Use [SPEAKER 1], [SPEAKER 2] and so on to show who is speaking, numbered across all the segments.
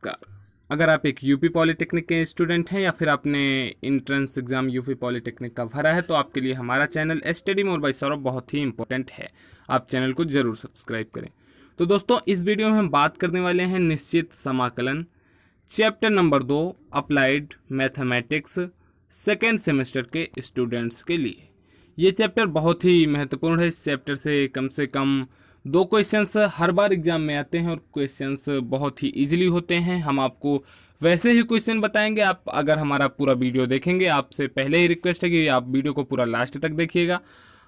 [SPEAKER 1] नमस्कार। अगर आप एक यूपी पॉलिटेक्निक के स्टूडेंट हैं या फिर आपने इंट्रेंस एग्ज़ाम यूपी पॉलिटेक्निक का भरा है तो आपके लिए हमारा channel study more by Saurabh बहुत ही इंपॉर्टेंट है। आप चैनल को ज़रूर सब्सक्राइब करें। तो दोस्तों, इस वीडियो में हम बात करने वाले हैं निश्चित समाकलन chapter number 2 applied mathematics second semester के स्टूडेंट्स के लिए। ये चैप्टर बहुत ही महत्वपूर्ण है। इस चैप्टर से कम 2 क्वेश्चंस हर बार एग्जाम में आते हैं और क्वेश्चंस बहुत ही इजीली होते हैं। हम आपको वैसे ही क्वेश्चन बताएंगे। आप अगर हमारा पूरा वीडियो देखेंगे, आपसे पहले ही रिक्वेस्ट है कि आप वीडियो को पूरा लास्ट तक देखिएगा।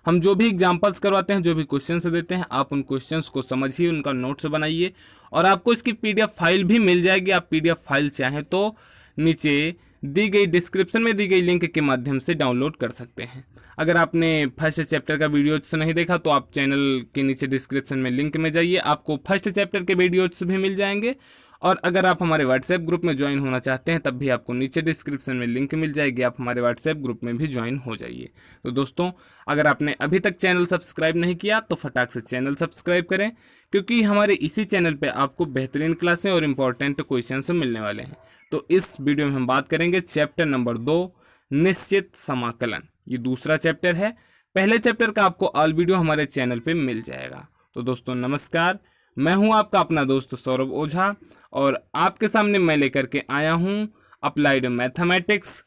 [SPEAKER 1] हम जो भी एग्जाम्पल्स करवाते हैं, जो भी क्वेश्चंस देते हैं, आप उन क्वेश्चंस को समझिए, उनका नोट्स बनाइए और आपको इसकी पीडीएफ फाइल भी मिल जाएगी। आप पीडीएफ फाइल चाहें तो नीचे दी गई डिस्क्रिप्शन में दी गई लिंक के माध्यम से डाउनलोड कर सकते हैं। अगर आपने फर्स्ट चैप्टर का वीडियोस नहीं देखा तो आप चैनल के नीचे डिस्क्रिप्शन में लिंक में जाइए, आपको फर्स्ट चैप्टर के वीडियोस भी मिल जाएंगे। और अगर आप हमारे व्हाट्सएप ग्रुप में ज्वाइन होना चाहते हैं तब भी आपको नीचे डिस्क्रिप्शन में लिंक मिल जाएगी, आप हमारे व्हाट्सएप ग्रुप में भी ज्वाइन हो जाइए। तो दोस्तों, अगर आपने अभी तक चैनल सब्सक्राइब नहीं किया तो फटाक से चैनल सब्सक्राइब करें, क्योंकि हमारे इसी चैनल पर आपको बेहतरीन क्लासें और इंपॉर्टेंट क्वेश्चन मिलने वाले हैं। तो इस वीडियो में हम बात करेंगे चैप्टर नंबर 2 निश्चित समाकलन। ये दूसरा चैप्टर है। पहले चैप्टर का आपको ऑल वीडियो हमारे चैनल पे मिल जाएगा। तो दोस्तों नमस्कार, मैं हूं आपका अपना दोस्त सौरभ ओझा और आपके सामने मैं लेकर के आया हूं अप्लाइड मैथमेटिक्स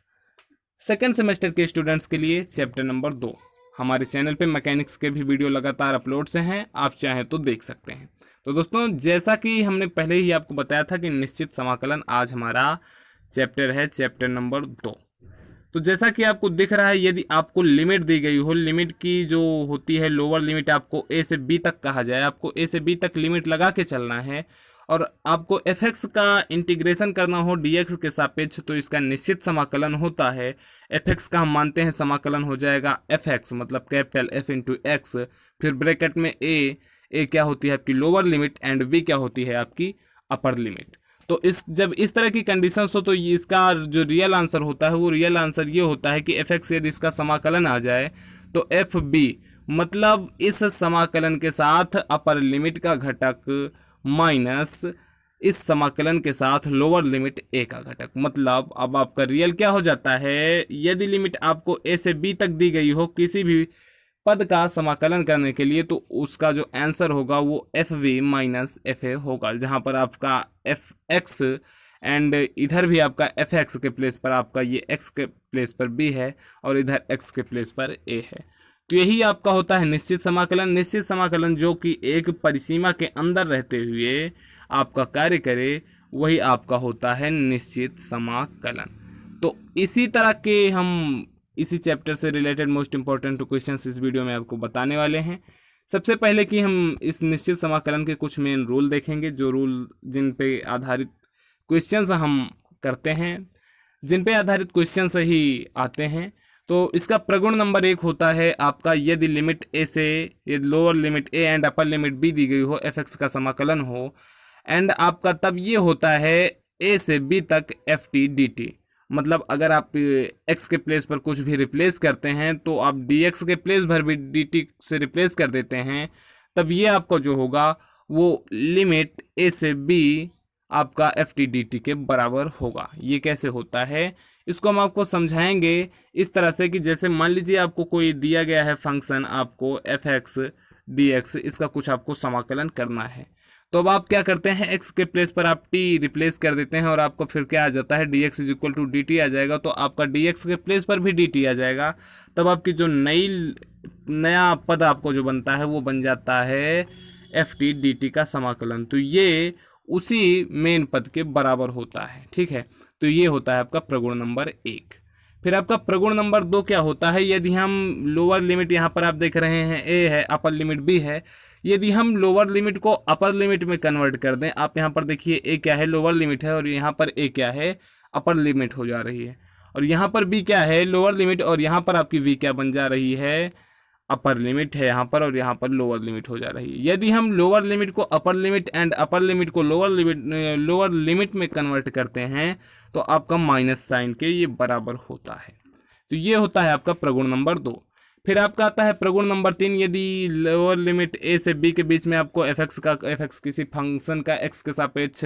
[SPEAKER 1] सेकेंड सेमेस्टर के स्टूडेंट्स के लिए चैप्टर नंबर 2। हमारे चैनल पे मैकेनिक्स के भी वीडियो लगातार अपलोड से हैं, आप चाहें तो देख सकते हैं। तो दोस्तों, जैसा कि हमने पहले ही आपको बताया था कि निश्चित समाकलन आज हमारा चैप्टर है, चैप्टर नंबर 2। तो जैसा कि आपको दिख रहा है, यदि आपको लिमिट दी गई हो, लिमिट की जो होती है लोअर लिमिट, आपको ए से बी तक कहा जाए, आपको ए से बी तक लिमिट लगा के चलना है और आपको एफ एक्स का इंटीग्रेशन करना हो डी एक्स के सापेक्ष, तो इसका निश्चित समाकलन होता है। एफ एक्स का हम मानते हैं समाकलन हो जाएगा एफ एक्स मतलब कैपिटल एफ इंटू एक्स, फिर ब्रैकेट में ए क्या होती है आपकी लोअर लिमिट एंड बी क्या होती है आपकी अपर लिमिट। तो जब इस तरह की कंडीशंस हो तो इसका जो रियल आंसर होता है वो रियल आंसर ये होता है कि एफ एक्स यदि इसका समाकलन आ जाए तो एफ बी मतलब इस समाकलन के साथ अपर लिमिट का घटक माइनस इस समाकलन के साथ लोअर लिमिट ए का घटक। मतलब अब आपका रियल क्या हो जाता है, यदि लिमिट आपको ए से बी तक दी गई हो किसी भी पद का समाकलन करने के लिए, तो उसका जो आंसर होगा वो F V minus F A होगा, जहाँ पर आपका एफ एक्स एंड इधर भी आपका एफ एक्स के प्लेस पर आपका ये एक्स के प्लेस पर बी है और इधर एक्स के प्लेस पर ए है। तो यही आपका होता है निश्चित समाकलन। निश्चित समाकलन जो कि एक परिसीमा के अंदर रहते हुए आपका कार्य करे, वही आपका होता है निश्चित समाकलन। तो इसी तरह के हम इसी चैप्टर से रिलेटेड मोस्ट इंपॉर्टेंट क्वेश्चंस इस वीडियो में आपको बताने वाले हैं। सबसे पहले कि हम इस निश्चित समाकलन के कुछ मेन रूल देखेंगे, जो रूल जिन पे आधारित क्वेश्चंस हम करते हैं, जिन पे आधारित क्वेश्चंस ही आते हैं। तो इसका प्रगुण नंबर 1 होता है आपका, यदि लिमिट ए से lower limit A and upper limit be the गई हो, एफ एक्स का समाकलन हो, एंड आपका तब ये होता है ए से बी तक एफ टी डी टी। मतलब अगर आप x के प्लेस पर कुछ भी रिप्लेस करते हैं तो आप dx के प्लेस पर भी dt से रिप्लेस कर देते हैं, तब ये आपका जो होगा वो लिमिट a से b आपका एफ टी डी टी के बराबर होगा। ये कैसे होता है इसको हम आपको समझाएंगे इस तरह से कि जैसे मान लीजिए आपको कोई दिया गया है फंक्शन, आपको एफ एक्स डी एक्स, इसका कुछ आपको समाकलन करना है। तो अब आप क्या करते हैं, x के प्लेस पर आप t रिप्लेस कर देते हैं और आपको फिर क्या आ जाता है, dx is equal to D T आ जाएगा। तो आपका dx के प्लेस पर भी dt आ जाएगा। तब आपकी जो नया पद आपको जो बनता है वो बन जाता है एफ टी डी टी का समाकलन। तो ये उसी मेन पद के बराबर होता है, ठीक है। तो ये होता है आपका प्रगुण नंबर 1। फिर आपका प्रगुण नंबर 2 क्या होता है, यदि हम लोअर लिमिट यहाँ पर आप देख रहे हैं a है, अपर लिमिट b है, यदि हम लोअर लिमिट को अपर लिमिट में कन्वर्ट कर दें, आप यहाँ पर देखिए a क्या है, लोअर लिमिट है, और यहाँ पर a क्या है, अपर लिमिट हो जा रही है, और यहाँ पर b क्या है, लोअर लिमिट, और यहाँ पर आपकी v क्या बन जा रही है, अपर लिमिट है यहाँ पर, और यहाँ पर लोअर लिमिट हो जा रही है। यदि हम लोअर लिमिट को upper limit and upper limit को लोअर लिमिट में कन्वर्ट करते हैं तो आपका माइनस साइन के ये बराबर होता है। तो ये होता है आपका प्रगुण नंबर 2। फिर आपका आता है प्रगुण नंबर 3, यदि लोअर लिमिट ए से बी के बीच में आपको एफ एक्स किसी फंक्शन का एक्स के सापेक्ष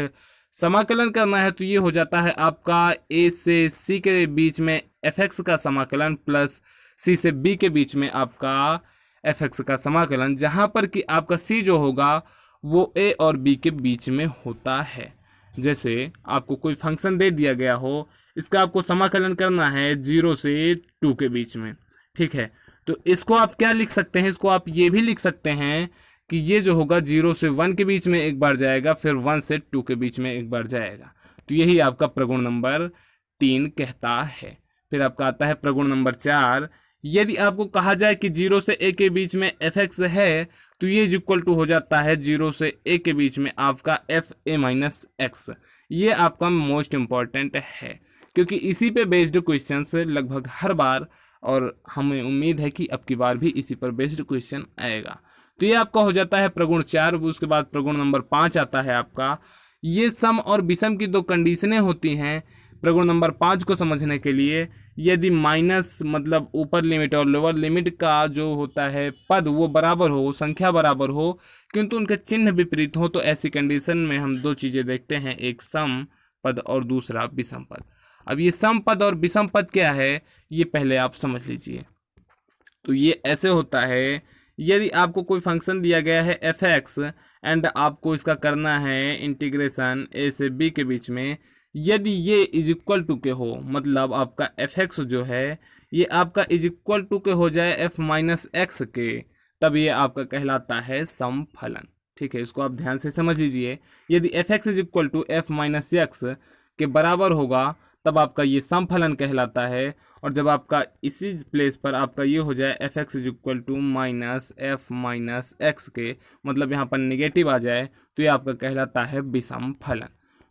[SPEAKER 1] समाकलन करना है तो ये हो जाता है आपका a से c के बीच में fx का समाकलन प्लस c से b के बीच में आपका fx का समाकलन, जहां पर कि आपका c जो होगा वो a और b के बीच में होता है। जैसे आपको कोई फंक्शन दे दिया गया हो, इसका आपको समाकलन करना है 0 से 2 के बीच में, ठीक है। तो इसको आप क्या लिख सकते हैं, इसको आप ये भी लिख सकते हैं कि ये जो होगा 0 से 1 के बीच में एक बार जाएगा, फिर 1 से 2 के बीच में एक बार जाएगा। तो यही आपका प्रगुण नंबर 3 कहता है। फिर आपका आता है प्रगुण नंबर 4। यदि आपको कहा जाए कि 0 से a के बीच में fx है तो ये इक्वल टू हो जाता है 0 से a के बीच में आपका fa माइनस x। ये आपका मोस्ट इम्पॉर्टेंट है क्योंकि इसी पे बेस्ड क्वेश्चंस लगभग हर बार, और हमें उम्मीद है कि अब की बार भी इसी पर बेस्ड क्वेश्चन आएगा। तो ये आपका हो जाता है प्रगुण 4। उसके बाद प्रगुण नंबर 5 आता है आपका। ये सम और विषम की दो कंडीशनें होती हैं प्रगुण नंबर 5 को समझने के लिए। यदि माइनस मतलब ऊपर लिमिट और लोअर लिमिट का जो होता है पद वो बराबर हो, संख्या बराबर हो, किंतु उनके चिन्ह विपरीत हो, तो ऐसी कंडीशन में हम दो चीज़ें देखते हैं, एक सम पद और दूसरा विषम पद। अब ये सम पद और विषम पद क्या है ये पहले आप समझ लीजिए। तो ये ऐसे होता है, यदि आपको कोई फंक्शन दिया गया है fx एंड आपको इसका करना है इंटीग्रेशन a से b के बीच में, यदि ये इज इक्वल टू के हो, मतलब आपका fx जो है ये आपका इज इक्वल टू के हो जाए f माइनस एक्स के, तब ये आपका कहलाता है समफलन, ठीक है। इसको आप ध्यान से समझ लीजिए। यदि fx is equal to f minus X के बराबर होगा तब आपका ये समफलन कहलाता है। और जब आपका इसी प्लेस पर आपका ये हो जाए fx is equal to minus f minus X के, मतलब यहाँ पर निगेटिव आ जाए, तो ये आपका कहलाता है विषम फलन।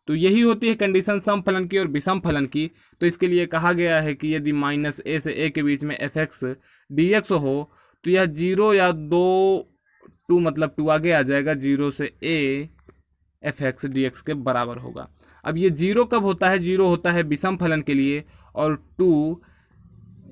[SPEAKER 1] तो यही होती है कंडीशन सम फलन की और विषम फलन की। तो इसके लिए कहा गया है कि यदि माइनस a से a के बीच में fx dx हो तो यह 0 या 2 मतलब 2 आगे आ जाएगा, 0 से a fx dx के बराबर होगा। अब ये 0 कब होता है, 0 होता है विषम फलन के लिए, और 2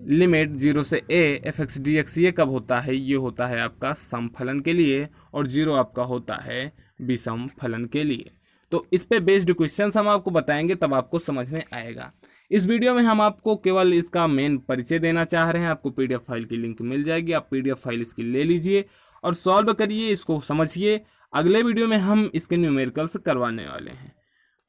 [SPEAKER 1] लिमिट 0 से a fx dx ये कब होता है, ये होता है आपका समफलन के लिए, और 0 आपका होता है विषम फलन के लिए। तो इस पे बेस्ड क्वेश्चंस हम आपको बताएंगे, तब आपको समझ में आएगा। इस वीडियो में हम आपको केवल इसका मेन परिचय देना चाह रहे हैं। आपको पीडीएफ फाइल की लिंक मिल जाएगी, आप पीडीएफ फाइल इसकी ले लीजिए और सॉल्व करिए, इसको समझिए। अगले वीडियो में हम इसके न्यूमेरिकल्स करवाने वाले हैं।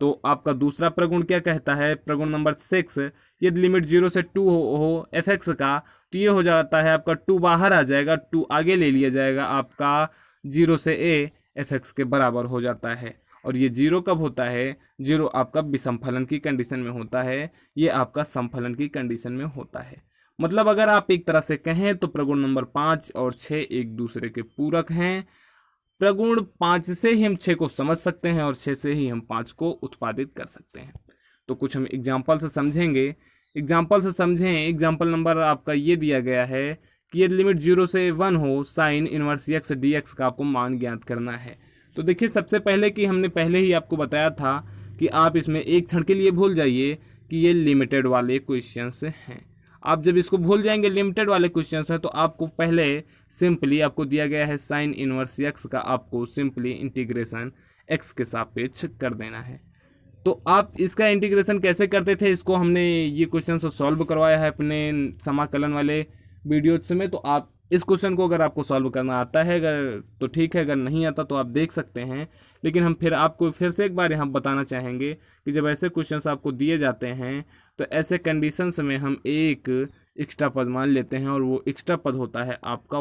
[SPEAKER 1] तो आपका दूसरा प्रगुण क्या कहता है, प्रगुण नंबर 6, यदि लिमिट 0 से 2 हो fx का, तो ये हो जाता है आपका 2 बाहर आ जाएगा, 2 आगे ले लिया जाएगा, आपका 0 से a fx के बराबर हो जाता है। और ये 0 कब होता है, 0 आपका विषम फलन की कंडीशन में होता है, ये आपका समफलन की कंडीशन में होता है। मतलब अगर आप एक तरह से कहें तो प्रगुण नंबर 5 और 6 एक दूसरे के पूरक हैं। प्रगुण 5 से ही हम 6 को समझ सकते हैं और 6 से ही हम 5 को उत्पादित कर सकते हैं। तो कुछ हम एग्जाम्पल से समझेंगे। एग्जाम्पल से समझें, एग्जाम्पल नंबर आपका ये दिया गया है कि यदि लिमिट 0 से 1 हो, साइन इनवर्स x dx का आपको मान ज्ञात करना है। तो देखिए, सबसे पहले कि हमने पहले ही आपको बताया था कि आप इसमें एक क्षण के लिए भूल जाइए कि ये लिमिटेड वाले क्वेश्चंस हैं। आप जब इसको भूल जाएंगे लिमिटेड वाले क्वेश्चंस हैं, तो आपको पहले सिंपली आपको दिया गया है साइन इनवर्स x का, आपको सिंपली इंटीग्रेशन x के सापेक्ष कर देना है। तो आप इसका इंटीग्रेशन कैसे करते थे, इसको हमने ये क्वेश्चन सॉल्व करवाया है अपने समाकलन वाले वीडियोज में। तो आप इस क्वेश्चन को अगर आपको सॉल्व करना आता है अगर तो ठीक है, अगर नहीं आता तो आप देख सकते हैं। लेकिन हम फिर आपको फिर से एक बार यहाँ बताना चाहेंगे कि जब ऐसे क्वेश्चंस आपको दिए जाते हैं तो ऐसे कंडीशंस में हम एक एक्स्ट्रा पद मान लेते हैं, और वो एक्स्ट्रा पद होता है आपका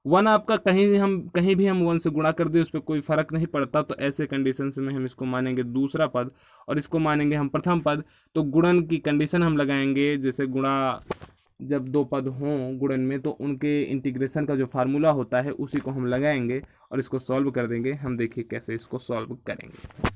[SPEAKER 1] 1 आपका कहीं भी हम 1 से गुणा कर दें उस पर कोई फर्क नहीं पड़ता। तो ऐसे कंडीशंस में हम इसको मानेंगे दूसरा पद और इसको मानेंगे हम प्रथम पद। तो गुणन की कंडीशन हम लगाएंगे, जैसे गुणा जब 2 पद हों गुणन में तो उनके इंटीग्रेशन का जो फार्मूला होता है उसी को हम लगाएंगे और इसको सॉल्व कर देंगे। हम देखिए कैसे इसको सॉल्व करेंगे।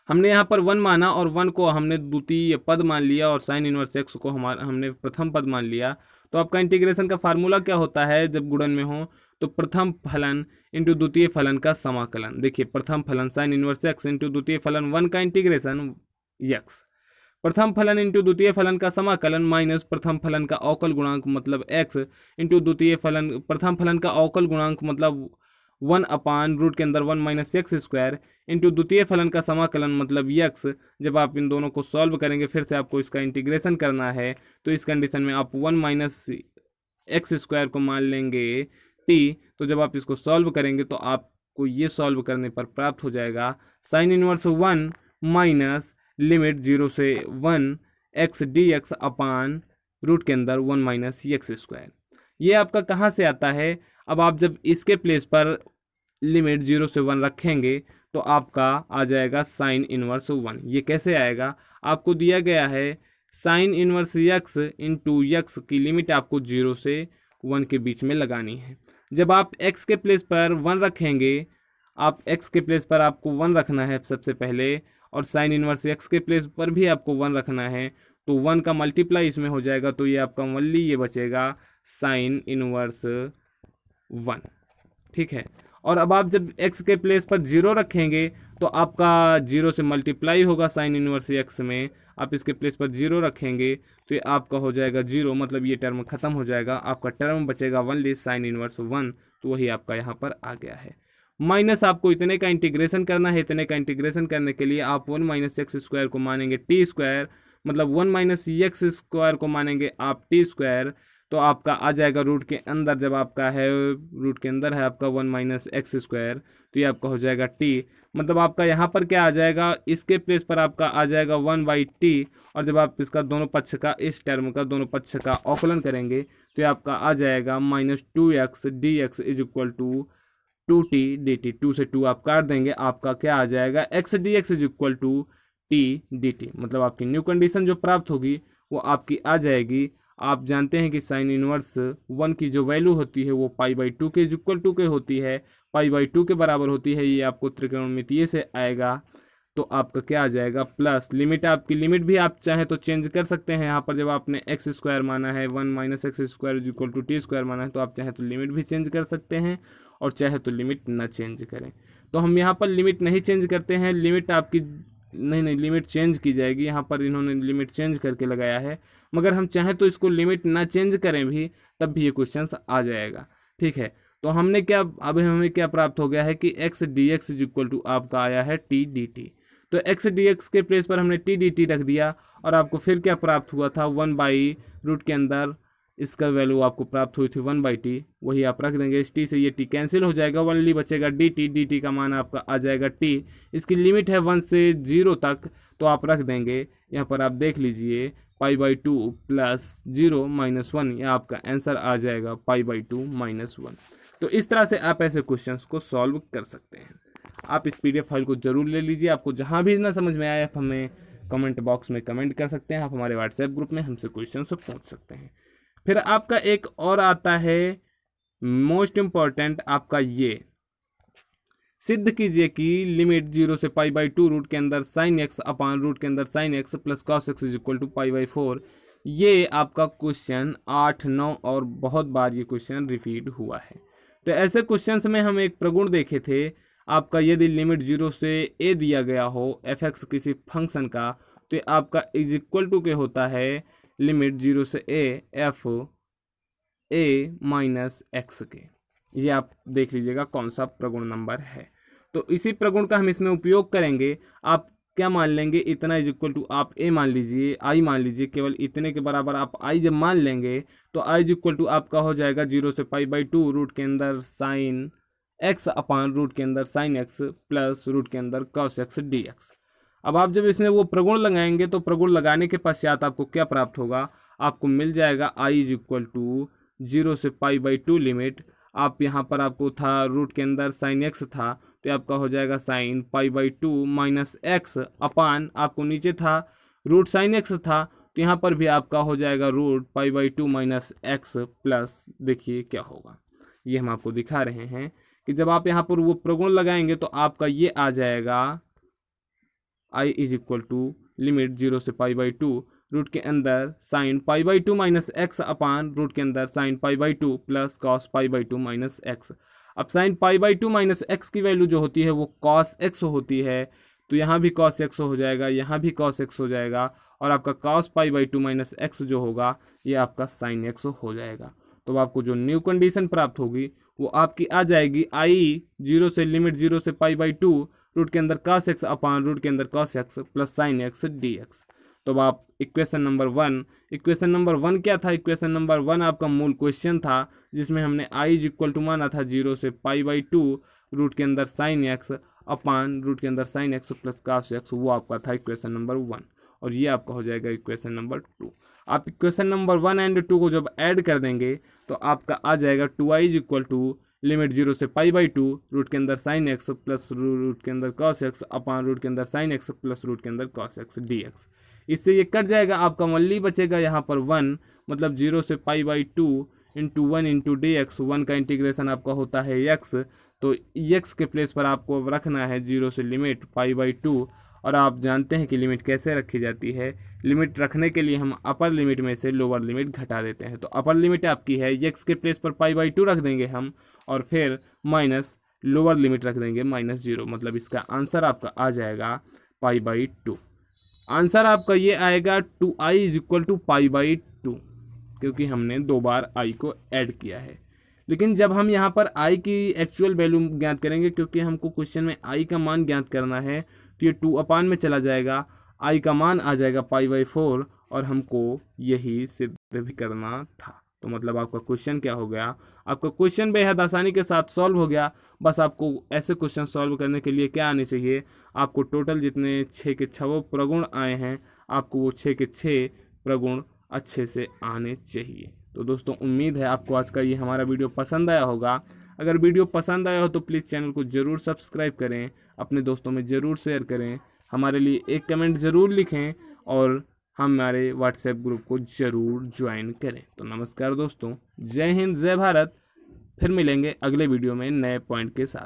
[SPEAKER 1] हमने यहाँ पर 1 माना और 1 को हमने द्वितीय पद मान लिया और साइन इनवर्स x को हमने प्रथम पद मान लिया। तो आपका इंटीग्रेशन का फार्मूला क्या होता है जब गुणन में हो, तो प्रथम फलन इंटू द्वितीय फलन का समाकलन। देखिए, प्रथम फलन साइन इनवर्स x इंटू द्वितीय फलन 1 का इंटीग्रेशन x, प्रथम फलन इंटू द्वितीय फलन का समाकलन माइनस प्रथम फलन का अवकल गुणांक मतलब x इंटू द्वितीय फलन प्रथम फलन का अवकल गुणांक मतलब 1 अपान रूट के अंदर 1 माइनस एक्स स्क्वायर इंटू द्वितीय फलन का समाकलन मतलब यक्स। जब आप इन दोनों को सॉल्व करेंगे, फिर से आपको इसका इंटीग्रेशन करना है, तो इस कंडीशन में आप 1 माइनस एक्स स्क्वायर को मान लेंगे टी। तो जब आप इसको सॉल्व करेंगे तो आपको ये सॉल्व करने पर प्राप्त हो जाएगा साइन इनवर्स 1 माइनस लिमिट 0 से 1 X D X upon root के अंदर 1 माइनस एक्स स्क्वायर। ये आपका कहाँ से आता है? अब आप जब इसके प्लेस पर लिमिट 0 से 1 रखेंगे तो आपका आ जाएगा साइन इनवर्स 1। ये कैसे आएगा? आपको दिया गया है sine inverse x into x की लिमिट आपको 0 से 1 के बीच में लगानी है। जब आप x के प्लेस पर 1 रखेंगे, आप x के प्लेस पर आपको 1 रखना है सबसे पहले, और साइन इनवर्स x के प्लेस पर भी आपको 1 रखना है, तो 1 का मल्टीप्लाई इसमें हो जाएगा, तो ये आपका ओनली ये बचेगा साइन इनवर्स 1। ठीक है। और अब आप जब x के प्लेस पर 0 रखेंगे तो आपका 0 से मल्टीप्लाई होगा साइन इनवर्स x में। आप इसके प्लेस पर 0 रखेंगे तो ये आपका हो जाएगा 0, मतलब ये टर्म खत्म हो जाएगा, आपका टर्म बचेगा ओनली साइन इनवर्स 1। तो वही आपका यहाँ पर आ गया है। माइनस आपको इतने का इंटीग्रेशन करना है। इतने का इंटीग्रेशन करने के लिए आप 1 माइनस एक्स स्क्वायर को मानेंगे टी स्क्वायर, मतलब 1 माइनस एक्स स्क्वायर को मानेंगे आप टी स्क्वायर। तो आपका आ जाएगा रूट के अंदर, जब आपका है रूट के अंदर है आपका 1 माइनस एक्स स्क्वायर, तो ये आपका हो जाएगा टी। मतलब आपका यहाँ पर क्या आ जाएगा, इसके प्लेस पर आपका आ जाएगा 1/t। और जब आप इसका दोनों पक्ष का, इस टर्म का दोनों पक्ष का अवकलन करेंगे तो ये आपका आ जाएगा -2x dx is equal to 2t dt। 2 से 2 आप काट देंगे, आपका क्या आ जाएगा x dx is equal to t dt। मतलब आपकी न्यू कंडीशन जो प्राप्त होगी वो आपकी आ जाएगी। आप जानते हैं कि साइन इनवर्स 1 की जो वैल्यू होती है वो π/2 के इक्वल टू के होती है, π/2 के बराबर होती है। ये आपको त्रिकोणमितीय से आएगा। तो आपका क्या आ जाएगा प्लस लिमिट, आपकी लिमिट भी आप चाहे तो चेंज कर सकते हैं। यहाँ पर जब आपने एक्स स्क्वायर माना है 1 minus X square is equal to T square माना है, तो आप चाहे तो लिमिट भी चेंज कर सकते हैं और चाहे तो लिमिट ना चेंज करें। तो हम यहाँ पर लिमिट नहीं चेंज करते हैं, लिमिट आपकी नहीं लिमिट चेंज की जाएगी। यहाँ पर इन्होंने लिमिट चेंज करके लगाया है, मगर हम चाहें तो इसको लिमिट ना चेंज करें भी तब भी ये क्वेश्चन आ जाएगा। ठीक है। तो हमने क्या, अब हमें क्या प्राप्त हो गया है कि x dx is equal to आपका आया है t dt। तो x dx के प्लेस पर हमने t dt रख दिया और आपको फिर क्या प्राप्त हुआ था 1/रूट के अंदर इसका वैल्यू आपको प्राप्त हुई थी 1/t, वही आप रख देंगे। इस t से ये t कैंसिल हो जाएगा, ओनली बचेगा dt। dt का मान आपका आ जाएगा t। इसकी लिमिट है 1 से 0 तक, तो आप रख देंगे। यहाँ पर आप देख लीजिए π/2 प्लस 0 माइनस 1, यह आपका आंसर आ जाएगा π/2 माइनस 1। तो इस तरह से आप ऐसे क्वेश्चंस को सॉल्व कर सकते हैं। आप इस PDF फाइल को जरूर ले लीजिए। आपको जहां भी ना समझ में आए आप हमें कमेंट बॉक्स में कमेंट कर सकते हैं। आप हमारे व्हाट्सएप ग्रुप में हमसे क्वेश्चन से पूछ सकते हैं। फिर आपका एक और आता है मोस्ट इम्पॉर्टेंट, आपका ये सिद्ध कीजिए कि लिमिट 0 से π/2 रूट के अंदर साइन एक्स अपान रूट के अंदर sine X plus cos X is equal to π/4। ये आपका क्वेश्चन 8, 9 और बहुत बार ये क्वेश्चन रिपीट हुआ है। तो ऐसे क्वेश्चंस में हम एक प्रगुण देखे थे। आपका यदि लिमिट 0 से a दिया गया हो f(x) किसी फंक्शन का, तो आपका इज इक्वल टू के होता है लिमिट 0 से a f a minus x के। ये आप देख लीजिएगा कौन सा प्रगुण नंबर है। तो इसी प्रगुण का हम इसमें उपयोग करेंगे। आप क्या मान लेंगे, इतना इज इक्वल टू आप a मान लीजिए, i मान लीजिए, केवल इतने के बराबर आप i जब मान लेंगे तो i इज इक्वल टू आपका हो जाएगा 0 से π/2 रूट के अंदर साइन x अपान रूट के अंदर साइन x प्लस रूट के अंदर कॉस x dx। अब आप जब इसमें वो प्रगुण लगाएंगे तो प्रगुण लगाने के पश्चात आपको क्या प्राप्त होगा, आपको मिल जाएगा i इज इक्वल टू 0 से π/2 लिमिट। आप यहाँ पर आपको था रूट के अंदर साइन x था, तो आपका हो जाएगा साइन π/2 माइनस x अपान, आपको नीचे था रूट साइन x था, तो यहाँ पर भी आपका हो जाएगा रूट π/2 माइनस x प्लस, देखिए क्या होगा, ये हम आपको दिखा रहे हैं कि जब आप यहाँ पर वो प्रगुण लगाएंगे तो आपका ये आ जाएगा i is equal to limit 0 से π/2 रूट के अंदर sine π/2 minus X upon root के अंदर sine π/2 plus cos π/2 minus X. अब साइन π/2 माइनस एक्स की वैल्यू जो होती है वो कॉस एक्स होती है, तो यहाँ भी कॉस एक्स हो जाएगा, यहाँ भी कॉस एक्स हो जाएगा, और आपका कॉस π/2 माइनस एक्स जो होगा ये आपका साइन एक्स हो जाएगा। तो आपको जो न्यू कंडीशन प्राप्त होगी वो आपकी आ जाएगी आई 0 से लिमिट 0 से π/2 रूट के अंदर cos x अपान रूट के अंदर cos x plus sin x dx। तो अब आप इक्वेशन नंबर वन क्या था? इक्वेशन नंबर 1 आपका मूल क्वेश्चन था जिसमें हमने i इज इक्वल टू माना था 0 से π/2 रूट के अंदर sin x अपान रूट के अंदर sin x plus cos x, वो आपका था इक्वेशन नंबर 1 और ये आपका हो जाएगा इक्वेशन नंबर 2। आप इक्वेशन नंबर 1 एंड 2 को जब ऐड कर देंगे तो आपका आ जाएगा 2i is equal to limit 0 से π/2 रूट के अंदर sin x प्लस रूट के अंदर cos x अपान रूट के अंदर sin x प्लस रूट के अंदर cos x dx। इससे ये कट जाएगा, आपका ओनली बचेगा यहाँ पर 1, मतलब 0 से π/2 इंटू 1 इंटू dx। 1 का इंटीग्रेशन आपका होता है x, तो x के प्लेस पर आपको रखना है 0 से लिमिट π/2। और आप जानते हैं कि लिमिट कैसे रखी जाती है। लिमिट रखने के लिए हम अपर लिमिट में से लोअर लिमिट घटा देते हैं। तो अपर लिमिट आपकी है x के प्लेस पर π/2 रख देंगे हम, और फिर माइनस लोअर लिमिट रख देंगे -0, मतलब इसका आंसर आपका आ जाएगा π/2। आंसर आपका ये आएगा 2i इज इक्वल टू π/2, क्योंकि हमने 2 बार i को ऐड किया है। लेकिन जब हम यहाँ पर i की एक्चुअल वैल्यू ज्ञात करेंगे, क्योंकि हमको क्वेश्चन में i का मान ज्ञात करना है, तो ये 2 अपान में चला जाएगा, i का मान आ जाएगा π/4, और हमको यही सिद्ध भी करना था। तो मतलब आपका क्वेश्चन क्या हो गया? आपका क्वेश्चन बेहद आसानी के साथ सॉल्व हो गया। बस आपको ऐसे क्वेश्चन सॉल्व करने के लिए क्या आने चाहिए? आपको टोटल जितने 6 के 6 प्रगुण आए हैं, आपको वो 6 के 6 प्रगुण अच्छे से आने चाहिए। तो दोस्तों, उम्मीद है आपको आज का ये हमारा वीडियो पसंद आया होगा। अगर वीडियो पसंद आया हो तो प्लीज़ चैनल को ज़रूर सब्सक्राइब करें, अपने दोस्तों में ज़रूर शेयर करें, हमारे लिए एक कमेंट ज़रूर लिखें और हमारे व्हाट्सएप ग्रुप को ज़रूर ज्वाइन करें। तो नमस्कार दोस्तों, जय हिंद, जय भारत। फिर मिलेंगे अगले वीडियो में नए पॉइंट के साथ।